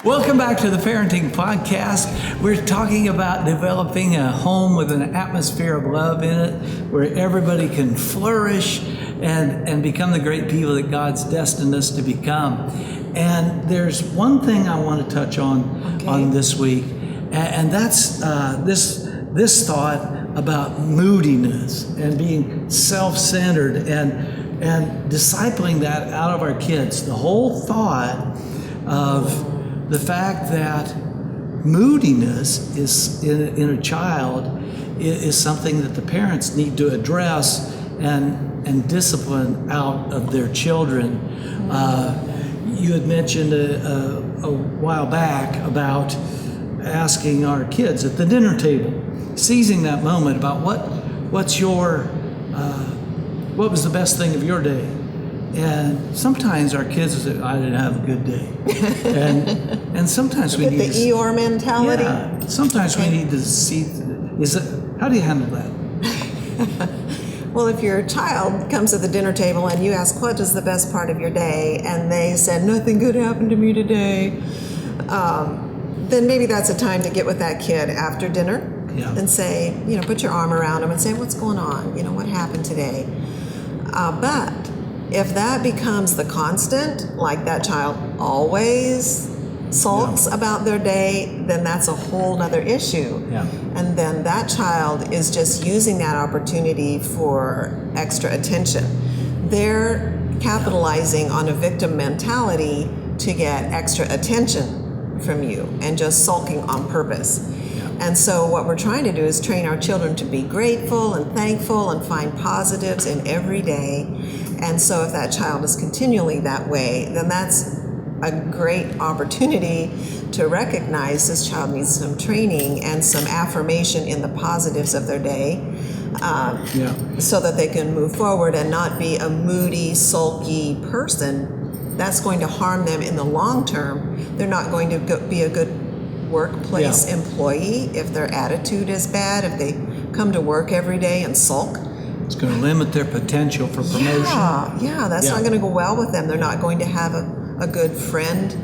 Welcome back to the Parenting Podcast. We're talking about developing a home with an atmosphere of love in it, where everybody can flourish and become the great people that God's destined us to become. And there's one thing I want to touch on this week, and that's this thought about moodiness and being self-centered and discipling that out of our kids. The whole thought of the fact that moodiness is in a child is something that the parents need to address and discipline out of their children. You had mentioned a while back about asking our kids at the dinner table, seizing that moment about what was the best thing of your day. And sometimes our kids will say, I didn't have a good day. And sometimes we need the Eeyore mentality. Yeah, sometimes we need to see, how do you handle that? Well, if your child comes to the dinner table and you ask, what is the best part of your day? And they said, nothing good happened to me today. Then maybe that's a time to get with that kid after dinner and say, put your arm around them and say, what's going on? What happened today? But if that becomes the constant, like that child always sulks about their day, then that's a whole nother issue. Yeah. And then that child is just using that opportunity for extra attention. They're capitalizing on a victim mentality to get extra attention from you and just sulking on purpose. And so what we're trying to do is train our children to be grateful and thankful and find positives in every day. And so if that child is continually that way, then that's a great opportunity to recognize this child needs some training and some affirmation in the positives of their day, so that they can move forward and not be a moody, sulky person. That's going to harm them in the long term. They're not going to be a good workplace employee if their attitude is bad, if they come to work every day and sulk. It's going to limit their potential for promotion. That's not going to go well with them. They're not going to have a good friend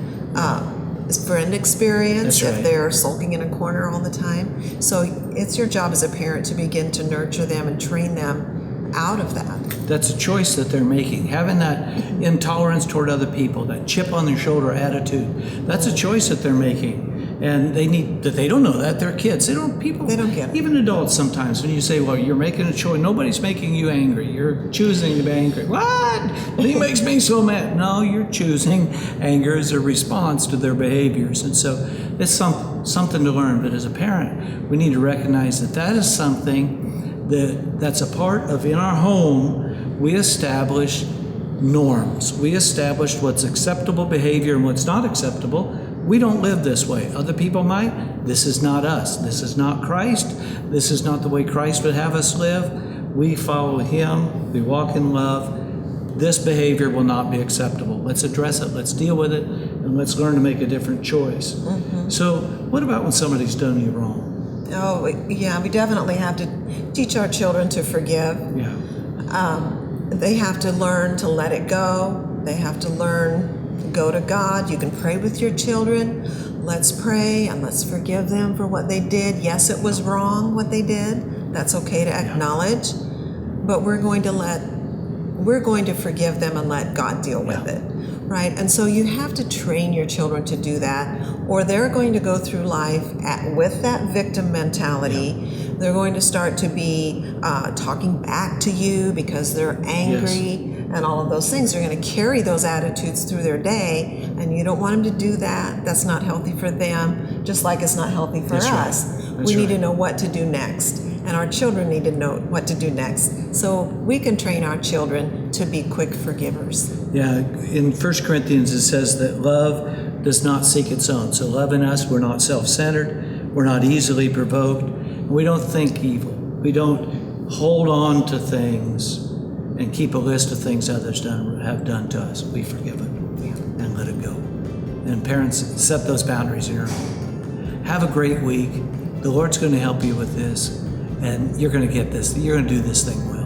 experience if they're sulking in a corner all the time. So it's your job as a parent to begin to nurture them and train them out of that. That's a choice that they're making. Having that intolerance toward other people, that chip on their shoulder attitude, that's a choice that they're making. And they don't know that. They're kids. They don't get it. Even adults sometimes, when you say, well, you're making a choice, nobody's making you angry. You're choosing to be angry. What? He makes me so mad. No, you're choosing anger as a response to their behaviors. And so it's something to learn. But as a parent, we need to recognize that is something that's a part of, in our home, we establish norms. We establish what's acceptable behavior and what's not acceptable. We don't live this way. Other people might. This is not us. This is not Christ. This is not the way Christ would have us live. We follow Him. We walk in love. This behavior will not be acceptable. Let's address it. Let's deal with it. And let's learn to make a different choice. Mm-hmm. So what about when somebody's done you wrong? Oh, yeah. We definitely have to teach our children to forgive. Yeah. They have to learn to let it go. They have to learn go to God. You can pray with your children. Let's pray and let's forgive them for what they did. Yes, it was wrong what they did. That's okay to acknowledge. But we're going to forgive them and let God deal with it. Right? And so you have to train your children to do that, or they're going to go through life with that victim mentality. They're going to start to be talking back to you because they're angry and all of those things. They're going to carry those attitudes through their day, and you don't want them to do that. That's not healthy for them, just like it's not healthy for us. We need to know what to do next, and our children need to know what to do next. So we can train our children to be quick forgivers. Yeah, in 1 Corinthians it says that love does not seek its own. So love in us, we're not self-centered, we're not easily provoked, we don't think evil. We don't hold on to things and keep a list of things others have done to us. We forgive it and let it go. And parents, set those boundaries in your home. Have a great week. The Lord's going to help you with this, and you're going to get this. You're going to do this thing well.